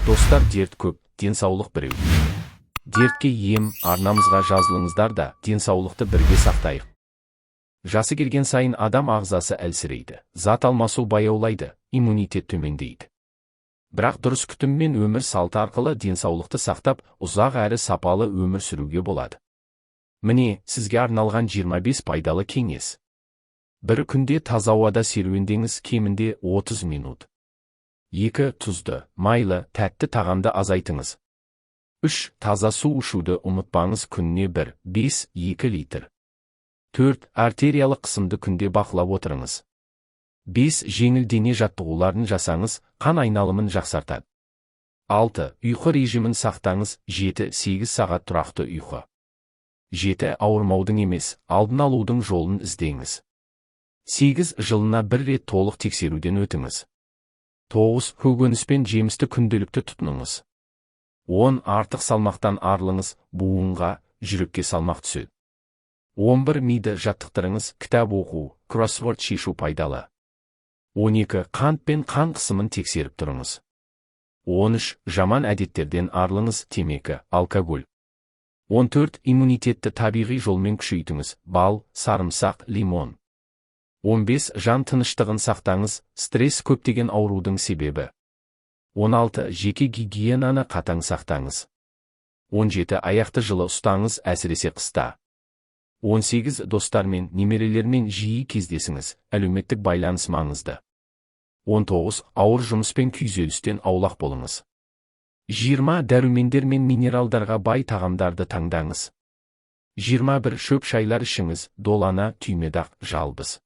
Достар, дерт көп, денсаулық біреу. Дертке ем арнамызға жазылыңыздар да денсаулықты бірге сақтайық. Жасы келген сайын адам ағзасы әлсірейді, зат алмасу баяулайды, иммунитет төмендейді. Бірақ дұрыс күтім мен өмір салты арқылы денсаулықты сақтап, ұзақ әрі сапалы өмір сүруге болады. Міне, сізге арналған 25 пайдалы кеңес. Бір күнде таза ауада серуендеңіз, кемінде 30 минут. 2. Тұзды, майлы, тәтті тағамды азайтыңыз. 3. Таза су ішуді ұмытпаңыз, күніне 1,5-2 литр. 4. Артериялық қысымды күнде бақылап отырыңыз. 5. Жеңіл дене жаттығуларын жасаңыз, қан айналымын жақсартады. 6. Ұйқы режимін сақтаңыз, 7-8 сағат тұрақты ұйқы. 7. Ауырмаудың емес, алдын алудың жолын іздеңіз. 8. Жылына 1 рет толық тексеруден өтіңіз. 9. Көкөніс пен жемісті күнделікті тұтыныңыз. 10. Артық салмақтан арылыңыз, буынға, жүрекке салмақ түседі. 11. Миды жаттықтырыңыз, кітап оқу, кроссворд шешу пайдалы. 12. Қант пен қан қысымын тексеріп тұрыңыз. 13. Жаман әдеттерден арылыңыз, темекі, алкоголь. 14. Иммунитетті табиғи жолмен күшейтіңіз, бал, сарымсақ, лимон. 15. Жан тыныштығын сақтаңыз, стресс көптеген аурудың себебі. 16. Жеке гигиенаны қатаң сақтаңыз. 17. Аяқты жылы ұстаңыз, әсіресе қыста. 18. Достармен, немерелермен жиі кездесіңіз, әлеуметтік байланыс маңызды. 19. Ауыр жұмыс пен күйзелістен аулақ болыңыз. 20. Дәрумендер мен минералдарға бай тағамдарды таңдаңыз. 21. Шөп шайлар ішіңіз, долана, түймедақ, жалбыз.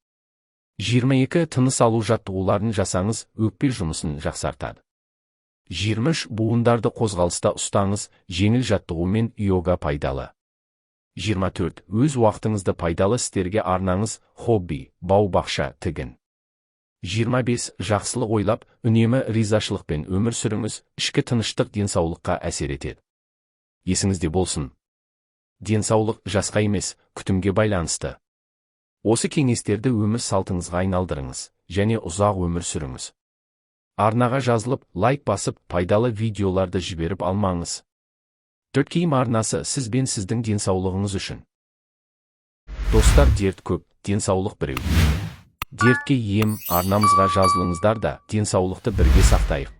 22. Тыныс алу жаттығуларын жасаңыз, өкпе жұмысын жақсартады. 23. Буындарды қозғалыста ұстаңыз, жеңіл жаттығу мен йога пайдалы. 24. Өз уақытыңызды пайдалы істерге арнаңыз, хобби, бау-бақша, тігін. 25. Жақсылық ойлап, үнемі ризашылықпен өмір сүріңіз, ішкі тыныштық денсаулыққа әсер етеді. Есіңізде болсын. Денсаулық жасқа емес, күтімге байланысты. Осы кеңестерді өмір салтыңызға айналдырыңыз, және ұзақ өмір сүріңіз. Арнаға жазылып, лайк басып, пайдалы видеоларды жіберіп алмаңыз. 4 киім арнасы сіз бен сіздің денсаулығыңыз үшін. Достар, дерт көп, денсаулық біреу. Дертке ем арнамызға жазылыңыздар да денсаулықты бірге сақтайық.